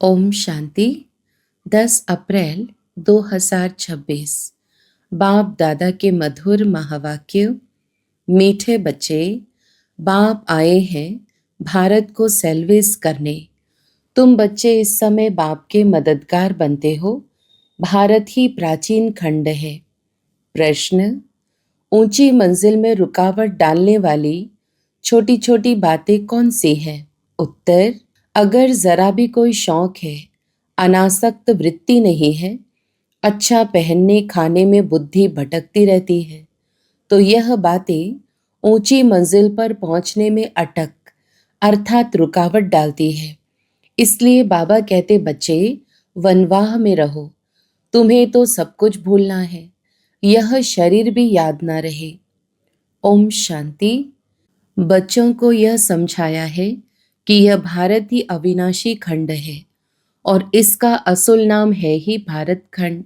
ओम शांति। 10 अप्रैल 2026। बाप दादा के मधुर महावाक्य। मीठे बच्चे, बाप आए हैं भारत को सेल्वेस करने। तुम बच्चे इस समय बाप के मददगार बनते हो। भारत ही प्राचीन खंड है। प्रश्न: ऊंची मंजिल में रुकावट डालने वाली छोटी छोटी बातें कौन सी हैं? उत्तर: अगर जरा भी कोई शौक है, अनासक्त वृत्ति नहीं है, अच्छा पहनने खाने में बुद्धि भटकती रहती है, तो यह बातें ऊंची मंजिल पर पहुंचने में अटक अर्थात रुकावट डालती है। इसलिए बाबा कहते, बच्चे वनवाह में रहो, तुम्हें तो सब कुछ भूलना है, यह शरीर भी याद ना रहे। ओम शांति। बच्चों को यह समझाया है कि यह भारत ही अविनाशी खंड है और इसका असुल नाम है ही भारत खंड।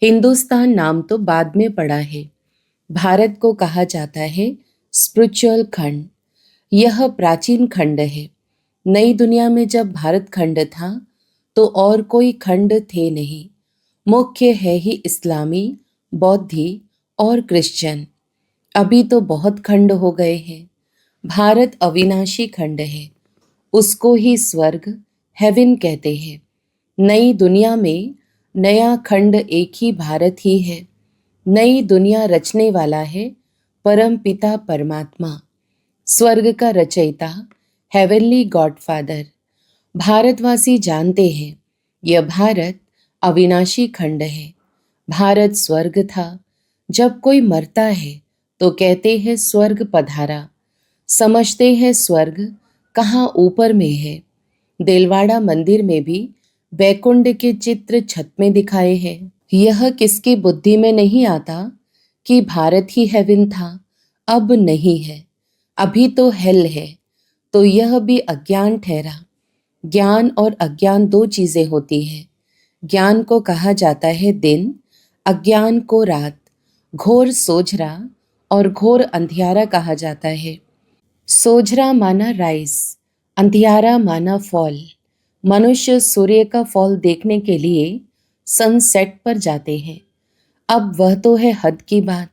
हिंदुस्तान नाम तो बाद में पड़ा है। भारत को कहा जाता है स्पिरिचुअल खंड। यह प्राचीन खंड है। नई दुनिया में जब भारत खंड था तो और कोई खंड थे नहीं। मुख्य है ही इस्लामी, बौद्धी और क्रिश्चियन। अभी तो बहुत खंड हो गए हैं। भारत अविनाशी खंड है, उसको ही स्वर्ग, हेवन कहते हैं। नई दुनिया में नया खंड एक ही भारत ही है। नई दुनिया रचने वाला है परम पिता परमात्मा, स्वर्ग का रचयिता, हेवनली गॉडफादर। भारतवासी जानते हैं यह भारत अविनाशी खंड है। भारत स्वर्ग था। जब कोई मरता है तो कहते हैं स्वर्ग पधारा। समझते हैं स्वर्ग कहाँ ऊपर में है। देलवाड़ा मंदिर में भी बैकुंठ के चित्र छत में दिखाए हैं। यह किसकी बुद्धि में नहीं आता कि भारत ही हेवन था, अब नहीं है, अभी तो हेल है। तो यह भी अज्ञान ठहरा। ज्ञान और अज्ञान दो चीजें होती हैं। ज्ञान को कहा जाता है दिन, अज्ञान को रात। घोर सोझरा और घोर अंधियारा कहा जाता है। सोझरा माना राइस, अंधियारा माना फॉल। मनुष्य सूर्य का फॉल देखने के लिए सनसेट पर जाते हैं। अब वह तो है हद की बात।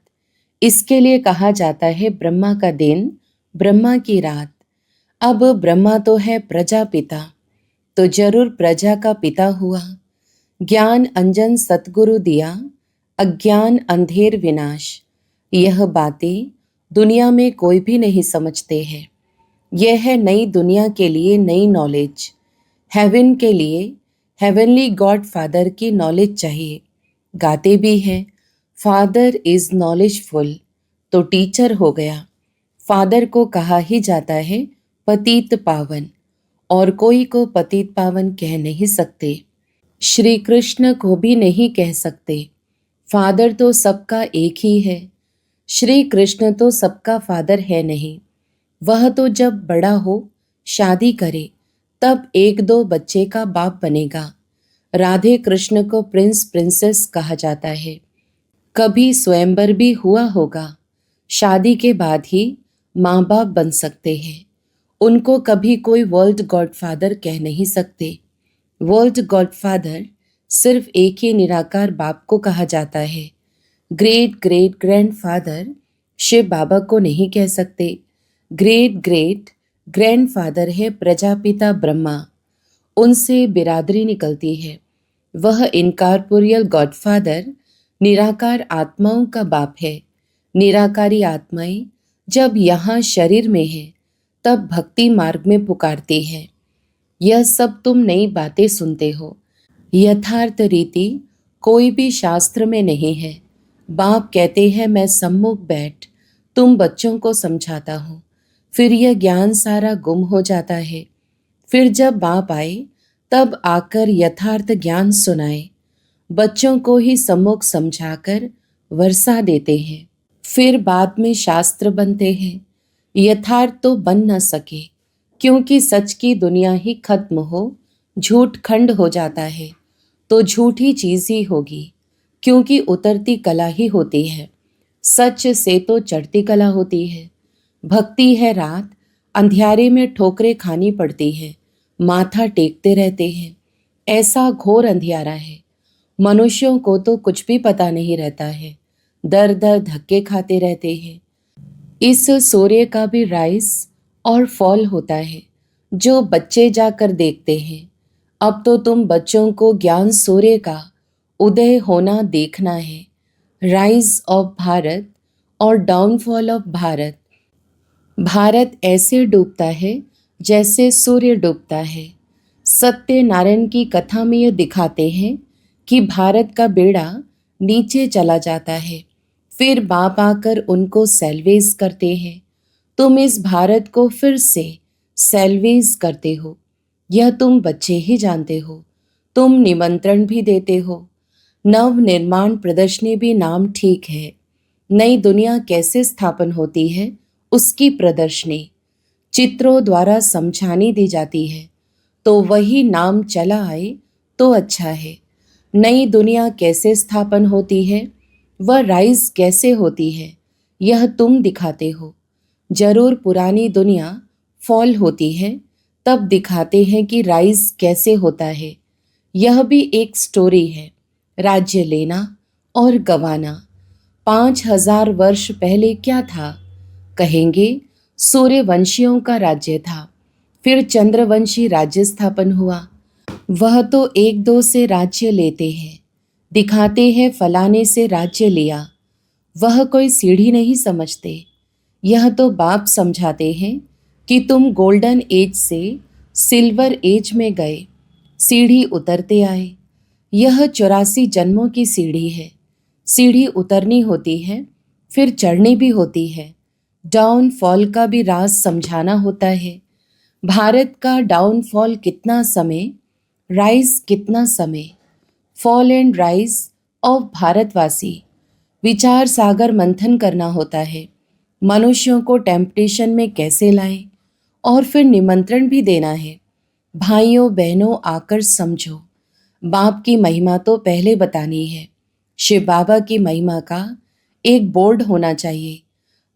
इसके लिए कहा जाता है ब्रह्मा का दिन, ब्रह्मा की रात। अब ब्रह्मा तो है प्रजापिता, तो जरूर प्रजा का पिता हुआ। ज्ञान अंजन सतगुरु दिया, अज्ञान अंधेर विनाश। यह बातें दुनिया में कोई भी नहीं समझते हैं। यह है नई दुनिया के लिए नई नॉलेज। हेवन के लिए हेवनली गॉड फादर की नॉलेज चाहिए। गाते भी हैं फादर इज नॉलेजफुल, तो टीचर हो गया। फादर को कहा ही जाता है पतित पावन, और कोई को पतित पावन कह नहीं सकते। श्री कृष्ण को भी नहीं कह सकते। फादर तो सबका एक ही है। श्री कृष्ण तो सबका फादर है नहीं। वह तो जब बड़ा हो, शादी करे, तब एक दो बच्चे का बाप बनेगा। राधे कृष्ण को प्रिंस प्रिंसेस कहा जाता है। कभी स्वयंवर भी हुआ होगा। शादी के बाद ही माँ बाप बन सकते हैं। उनको कभी कोई वर्ल्ड गॉडफादर कह नहीं सकते। वर्ल्ड गॉडफादर सिर्फ एक ही निराकार बाप को कहा जाता है। ग्रेट ग्रेट ग्रैंडफादर शिव बाबा को नहीं कह सकते। ग्रेट ग्रेट ग्रैंडफादर है प्रजापिता ब्रह्मा, उनसे बिरादरी निकलती है। वह इनकॉर्पोरियल गॉडफादर निराकार आत्माओं का बाप है। निराकारी आत्माएं जब यहाँ शरीर में है तब भक्ति मार्ग में पुकारती है। यह सब तुम नई बातें सुनते हो। यथार्थ रीति कोई भी शास्त्र में नहीं है। बाप कहते हैं मैं सम्मुख बैठ तुम बच्चों को समझाता हूँ। फिर यह ज्ञान सारा गुम हो जाता है। फिर जब बाप आए तब आकर यथार्थ ज्ञान सुनाए। बच्चों को ही सम्मुख समझाकर वर्षा देते हैं। फिर बाद में शास्त्र बनते हैं। यथार्थ तो बन न सके, क्योंकि सच की दुनिया ही खत्म हो, झूठ खंड हो जाता है, तो झूठी चीज ही होगी, क्योंकि उतरती कला ही होती है। सच से तो चढ़ती कला होती है। भक्ति है रात, अंधियारे में ठोकरें खानी पड़ती है, माथा टेकते रहते हैं। ऐसा घोर अंधियारा है, मनुष्यों को तो कुछ भी पता नहीं रहता है, दर दर धक्के खाते रहते हैं। इस सूर्य का भी राइज और फॉल होता है, जो बच्चे जाकर देखते हैं। अब तो तुम बच्चों को ज्ञान सूर्य का उदय होना देखना है, राइज ऑफ भारत और डाउनफॉल ऑफ भारत। भारत ऐसे डूबता है जैसे सूर्य डूबता है। सत्यनारायण की कथा में ये दिखाते हैं कि भारत का बेड़ा नीचे चला जाता है, फिर बाप आकर उनको सैल्वेज करते हैं। तुम इस भारत को फिर से सैल्वेज करते हो, यह तुम बच्चे ही जानते हो। तुम निमंत्रण भी देते हो। नव निर्माण प्रदर्शनी भी नाम ठीक है। नई दुनिया कैसे स्थापन होती है उसकी प्रदर्शनी चित्रों द्वारा समझानी दी जाती है, तो वही नाम चला आए तो अच्छा है। नई दुनिया कैसे स्थापन होती है, वह राइज कैसे होती है, यह तुम दिखाते हो। जरूर पुरानी दुनिया फॉल होती है, तब दिखाते हैं कि राइज कैसे होता है। यह भी एक स्टोरी है, राज्य लेना और गंवाना। 5000 वर्ष पहले क्या था? कहेंगे सूर्यवंशियों का राज्य था, फिर चंद्रवंशी राज्य स्थापन हुआ। वह तो एक दो से राज्य लेते हैं, दिखाते हैं फलाने से राज्य लिया। वह कोई सीढ़ी नहीं समझते। यह तो बाप समझाते हैं कि तुम गोल्डन एज से सिल्वर एज में गए, सीढ़ी उतरते आए। यह 84 जन्मों की सीढ़ी है। सीढ़ी उतरनी होती है, फिर चढ़नी भी होती है। डाउनफॉल का भी राज समझाना होता है। भारत का डाउनफॉल कितना समय, राइज कितना समय। फॉल एंड राइज ऑफ भारतवासी। विचार सागर मंथन करना होता है। मनुष्यों को टेम्पटेशन में कैसे लाएं, और फिर निमंत्रण भी देना है। भाइयों बहनों आकर समझो। बाप की महिमा तो पहले बतानी है। शिव बाबा की महिमा का एक बोर्ड होना चाहिए।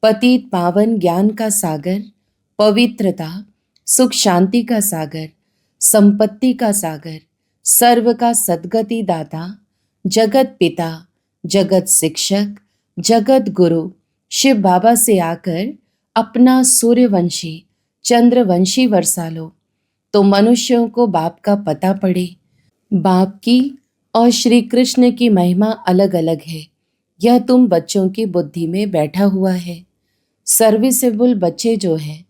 पतित पावन ज्ञान का सागर, पवित्रता सुख शांति का सागर, संपत्ति का सागर, सर्व का सद्गति दाता, जगत पिता, जगत शिक्षक, जगत गुरु शिव बाबा से आकर अपना सूर्यवंशी चंद्रवंशी वर्षा लो, तो मनुष्यों को बाप का पता पड़े। बाप की और श्री कृष्ण की महिमा अलग अलग है। यह तुम बच्चों की बुद्धि में बैठा हुआ है। सर्विसेबल बच्चे जो हैं,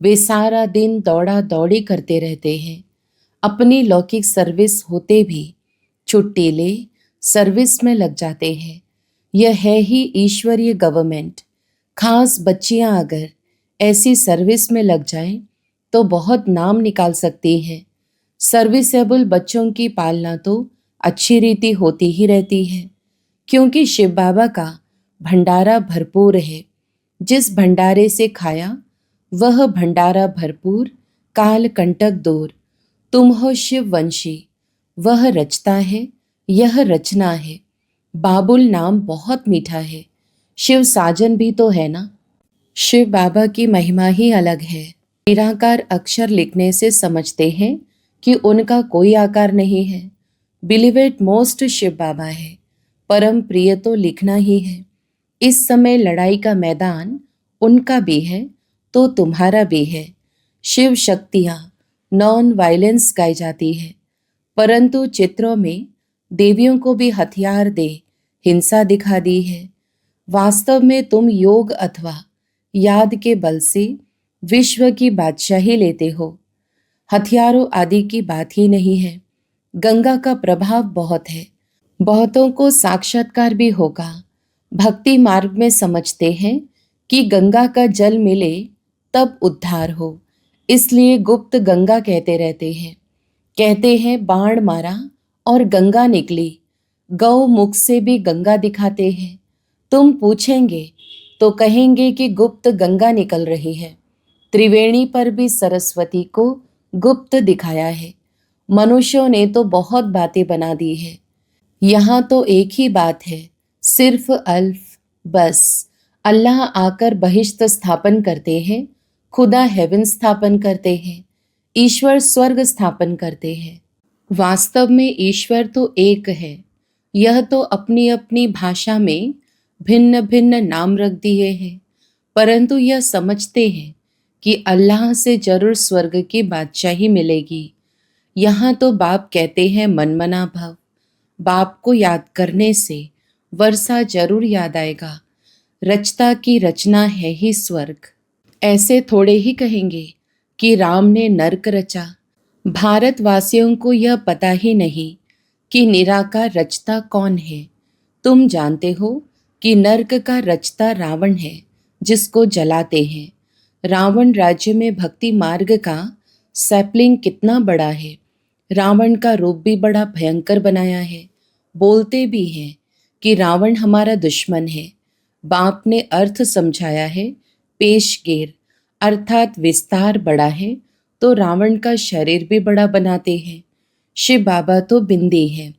वे सारा दिन दौड़ा दौड़ी करते रहते हैं। अपनी लौकिक सर्विस होते भी छुट्टी ले सर्विस में लग जाते हैं। यह है ही ईश्वरीय गवर्नमेंट। खास बच्चियां अगर ऐसी सर्विस में लग जाएं, तो बहुत नाम निकाल सकती हैं। सर्विसेबल बच्चों की पालना तो अच्छी रीति होती ही रहती है, क्योंकि शिव बाबा का भंडारा भरपूर है। जिस भंडारे से खाया वह भंडारा भरपूर, काल कंटक दूर। तुम हो शिव वंशी, वह रचता है, यह रचना है। बाबुल नाम बहुत मीठा है। शिव साजन भी तो है ना। शिव बाबा की महिमा ही अलग है। निराकार अक्षर लिखने से समझते हैं कि उनका कोई आकार नहीं है। बिलीव इट मोस्ट शिव बाबा है। परम प्रिय तो लिखना ही है। इस समय लड़ाई का मैदान उनका भी है तो तुम्हारा भी है। शिव शक्तियाँ नॉन वायलेंस गाई जाती है, परंतु चित्रों में देवियों को भी हथियार दे हिंसा दिखा दी है। वास्तव में तुम योग अथवा याद के बल से विश्व की बादशाही लेते हो। हथियारों आदि की बात ही नहीं है। गंगा का प्रभाव बहुत है। बहुतों को साक्षात्कार भी होगा। भक्ति मार्ग में समझते हैं कि गंगा का जल मिले तब उद्धार हो, इसलिए गुप्त गंगा कहते रहते हैं। कहते हैं बाण मारा और गंगा निकली। गौ मुख से भी गंगा दिखाते हैं। तुम पूछेंगे तो कहेंगे कि गुप्त गंगा निकल रही है। त्रिवेणी पर भी सरस्वती को गुप्त दिखाया है। मनुष्यों ने तो बहुत बातें बना दी है। यहाँ तो एक ही बात है, सिर्फ अल्फ, बस। अल्लाह आकर बहिश्त स्थापन करते हैं, खुदा हेवन स्थापन करते हैं, ईश्वर स्वर्ग स्थापन करते हैं। वास्तव में ईश्वर तो एक है। यह तो अपनी अपनी भाषा में भिन्न भिन्न नाम रख दिए हैं, परंतु यह समझते हैं कि अल्लाह से जरूर स्वर्ग की बादशाही मिलेगी। यहाँ तो बाप कहते हैं मनमना भव। बाप को याद करने से वर्षा जरूर याद आएगा। रचता की रचना है ही स्वर्ग। ऐसे थोड़े ही कहेंगे कि राम ने नर्क रचा। भारतवासियों को यह पता ही नहीं कि निराकार रचता कौन है। तुम जानते हो कि नर्क का रचता रावण है, जिसको जलाते हैं। रावण राज्य में भक्ति मार्ग का सैपलिंग कितना बड़ा है। रावण का रूप भी बड़ा भयंकर बनाया है। बोलते भी हैं कि रावण हमारा दुश्मन है। बाप ने अर्थ समझाया है पेशगेर, अर्थात विस्तार बड़ा है तो रावण का शरीर भी बड़ा बनाते हैं। शिव बाबा तो बिंदी है,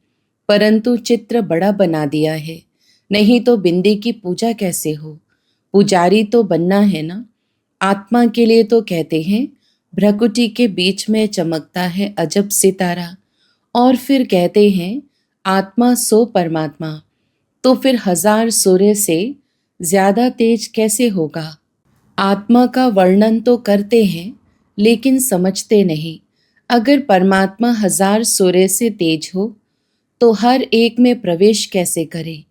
परंतु चित्र बड़ा बना दिया है। नहीं तो बिंदी की पूजा कैसे हो। पुजारी तो बनना है ना। आत्मा के लिए तो कहते हैं भ्रकुटी के बीच में चमकता है अजब सितारा। और फिर कहते हैं आत्मा सो परमात्मा। तो फिर 1000 सूर्य से ज्यादा तेज कैसे होगा। आत्मा का वर्णन तो करते हैं, लेकिन समझते नहीं। अगर परमात्मा 1000 सूर्य से तेज हो तो हर एक में प्रवेश कैसे करे।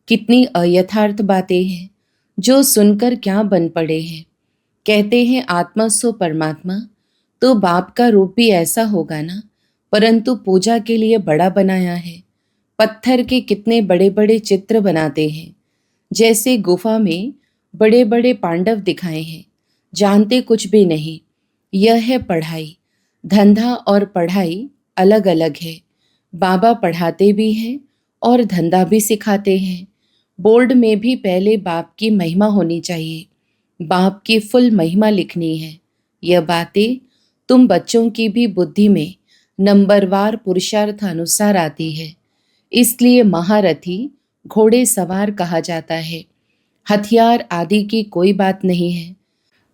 कितनी अयथार्थ बातें हैं, जो सुनकर क्या बन पड़े हैं। कहते हैं आत्मा सो परमात्मा, तो बाप का रूप भी ऐसा होगा ना। परंतु पूजा के लिए बड़ा बनाया है। पत्थर के कितने बड़े बड़े चित्र बनाते हैं, जैसे गुफा में बड़े बड़े पांडव दिखाए हैं। जानते कुछ भी नहीं। यह है पढ़ाई। धंधा और पढ़ाई अलग अलग है। बाबा पढ़ाते भी हैं और धंधा भी सिखाते हैं। बोर्ड में भी पहले बाप की महिमा होनी चाहिए। बाप की फुल महिमा लिखनी है। यह बातें तुम बच्चों की भी बुद्धि में नंबरवार पुरुषार्थ अनुसार आती है। इसलिए महारथी घोड़े सवार कहा जाता है। हथियार आदि की कोई बात नहीं है।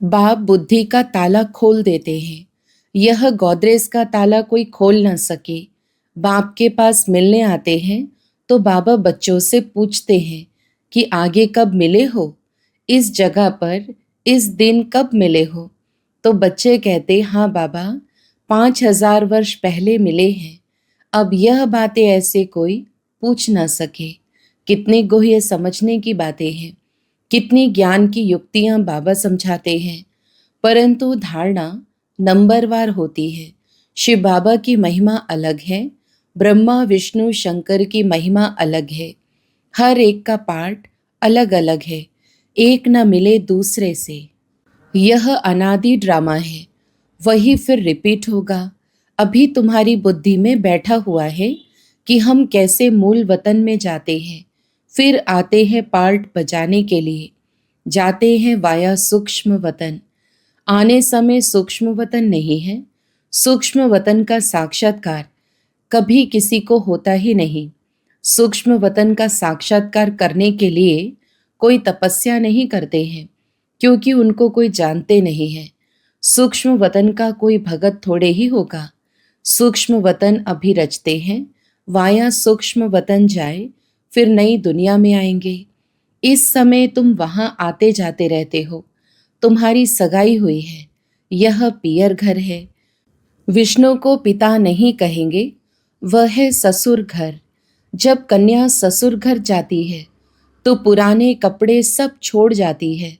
बाप बुद्धि का ताला खोल देते हैं। यह गोदरेज का ताला कोई खोल न सके। बाप के पास मिलने आते हैं तो बाबा बच्चों से पूछते हैं कि आगे कब मिले हो, इस जगह पर इस दिन कब मिले हो। तो बच्चे कहते हाँ बाबा, 5000 वर्ष पहले मिले हैं। अब यह बातें ऐसे कोई पूछ ना सके। कितनी गुह्य समझने की बातें हैं। कितनी ज्ञान की युक्तियां बाबा समझाते हैं, परंतु धारणा नंबरवार होती है। शिव बाबा की महिमा अलग है, ब्रह्मा विष्णु शंकर की महिमा अलग है। हर एक का पार्ट अलग अलग है, एक न मिले दूसरे से। यह अनादि ड्रामा है, वही फिर रिपीट होगा। अभी तुम्हारी बुद्धि में बैठा हुआ है कि हम कैसे मूल वतन में जाते हैं, फिर आते हैं पार्ट बजाने के लिए। जाते हैं वाया सूक्ष्म वतन। आने समय सूक्ष्म वतन नहीं है। सूक्ष्म वतन का साक्षात्कार कभी किसी को होता ही नहीं। सूक्ष्म वतन का साक्षात्कार करने के लिए कोई तपस्या नहीं करते हैं, क्योंकि उनको कोई जानते नहीं है। सूक्ष्म वतन का कोई भगत थोड़े ही होगा। सूक्ष्म वतन अभी रचते हैं, वाया सूक्ष्म वतन जाए, फिर नई दुनिया में आएंगे। इस समय तुम वहां आते जाते रहते हो। तुम्हारी सगाई हुई है, यह पियर घर है। विष्णु को पिता नहीं कहेंगे, वह है ससुर घर। जब कन्या ससुर घर जाती है तो पुराने कपड़े सब छोड़ जाती है।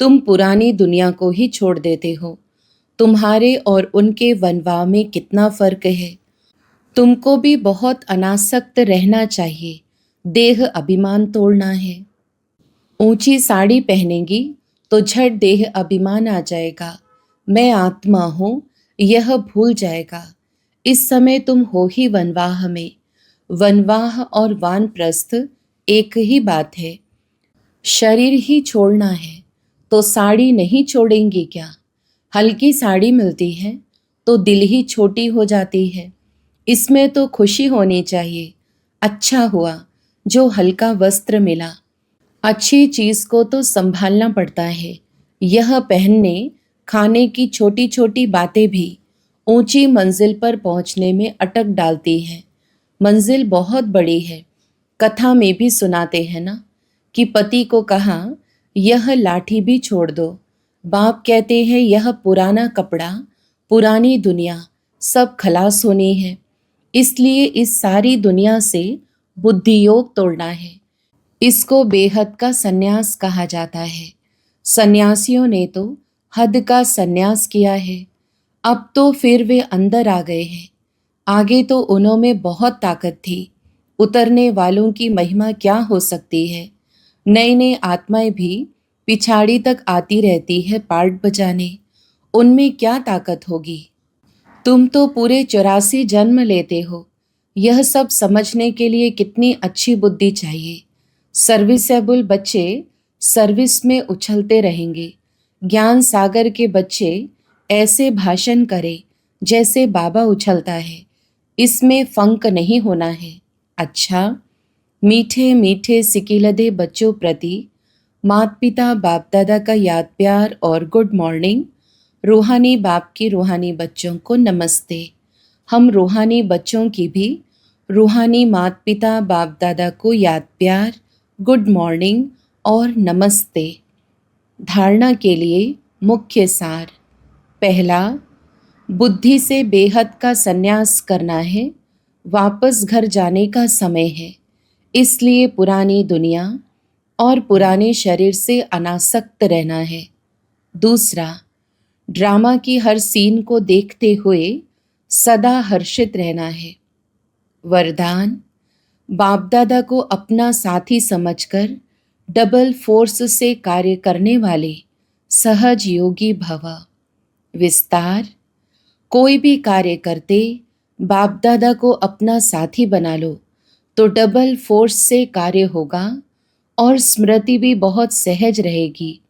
तुम पुरानी दुनिया को ही छोड़ देते हो। तुम्हारे और उनके वनवाह में कितना फर्क है। तुमको भी बहुत अनासक्त रहना चाहिए। देह अभिमान तोड़ना है। ऊंची साड़ी पहनेंगी तो झट देह अभिमान आ जाएगा। मैं आत्मा हूं, यह भूल जाएगा। इस समय तुम हो ही वनवाह में। वनवाह और वानप्रस्थ एक ही बात है। शरीर ही छोड़ना है तो साड़ी नहीं छोड़ेंगी क्या। हल्की साड़ी मिलती है तो दिल ही छोटी हो जाती है। इसमें तो खुशी होनी चाहिए। अच्छा हुआ जो हल्का वस्त्र मिला। अच्छी चीज को तो संभालना पड़ता है। यह पहनने खाने की छोटी छोटी बातें भी ऊंची मंजिल पर पहुंचने में अटक डालती है। मंजिल बहुत बड़ी है। कथा में भी सुनाते हैं ना कि पति को कहा यह लाठी भी छोड़ दो। बाप कहते हैं यह पुराना कपड़ा, पुरानी दुनिया सब खलास होनी है। इसलिए इस सारी दुनिया से बुद्धि योग तोड़ना है। इसको बेहद का सन्यास कहा जाता है। सन्यासियों ने तो हद का सन्यास किया है। अब तो फिर वे अंदर आ गए हैं। आगे तो उन्होंने बहुत ताकत थी। उतरने वालों की महिमा क्या हो सकती है। नई नई आत्माएं भी पिछाड़ी तक आती रहती है पार्ट बजाने। उनमें क्या ताकत होगी। तुम तो पूरे 84 जन्म लेते हो। यह सब समझने के लिए कितनी अच्छी बुद्धि चाहिए। सर्विसेबल बच्चे सर्विस में उछलते रहेंगे। ज्ञान सागर के बच्चे ऐसे भाषण करें जैसे बाबा उछलता है। इसमें फंक नहीं होना है। अच्छा, मीठे मीठे सिकिलदे बच्चों प्रति माता पिता बाप दादा का याद प्यार और गुड मॉर्निंग। रूहानी बाप की रूहानी बच्चों को नमस्ते। हम रूहानी बच्चों की भी रूहानी माता पिता बाप दादा को याद प्यार, गुड मॉर्निंग और नमस्ते। धारणा के लिए मुख्य सार। पहला, बुद्धि से बेहद का संन्यास करना है। वापस घर जाने का समय है। इसलिए पुरानी दुनिया और पुराने शरीर से अनासक्त रहना है। दूसरा, ड्रामा की हर सीन को देखते हुए सदा हर्षित रहना है। वरदान, बाप दादा को अपना साथी समझकर डबल फोर्स से कार्य करने वाले सहज योगी भव। विस्तार, कोई भी कार्य करते बाप दादा को अपना साथी बना लो तो डबल फोर्स से कार्य होगा और स्मृति भी बहुत सहज रहेगी,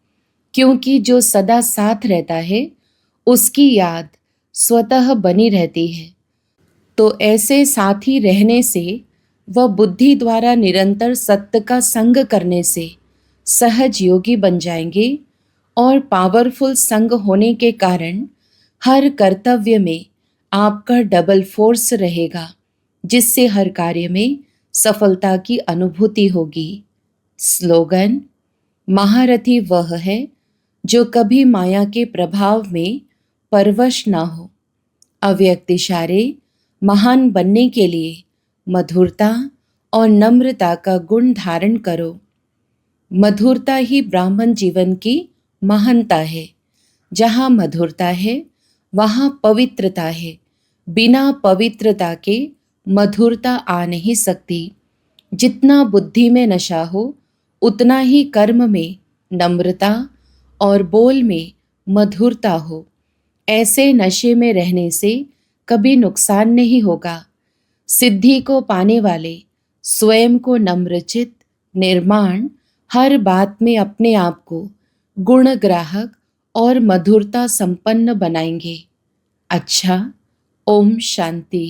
क्योंकि जो सदा साथ रहता है उसकी याद स्वतः बनी रहती है। तो ऐसे साथी रहने से वह बुद्धि द्वारा निरंतर सत्य का संग करने से सहज योगी बन जाएंगे और पावरफुल संग होने के कारण हर कर्तव्य में आपका डबल फोर्स रहेगा, जिससे हर कार्य में सफलता की अनुभूति होगी। स्लोगन, महारथी वह है जो कभी माया के प्रभाव में परवश ना हो। अव्यक्त इशारे, महान बनने के लिए मधुरता और नम्रता का गुण धारण करो। मधुरता ही ब्राह्मण जीवन की महानता है। जहाँ मधुरता है वहाँ पवित्रता है। बिना पवित्रता के मधुरता आ नहीं सकती। जितना बुद्धि में नशा हो उतना ही कर्म में नम्रता और बोल में मधुरता हो। ऐसे नशे में रहने से कभी नुकसान नहीं होगा। सिद्धि को पाने वाले स्वयं को नम्रचित, निर्माण, हर बात में अपने आप को गुणग्राहक और मधुरता संपन्न बनाएंगे। अच्छा, ओम शांति।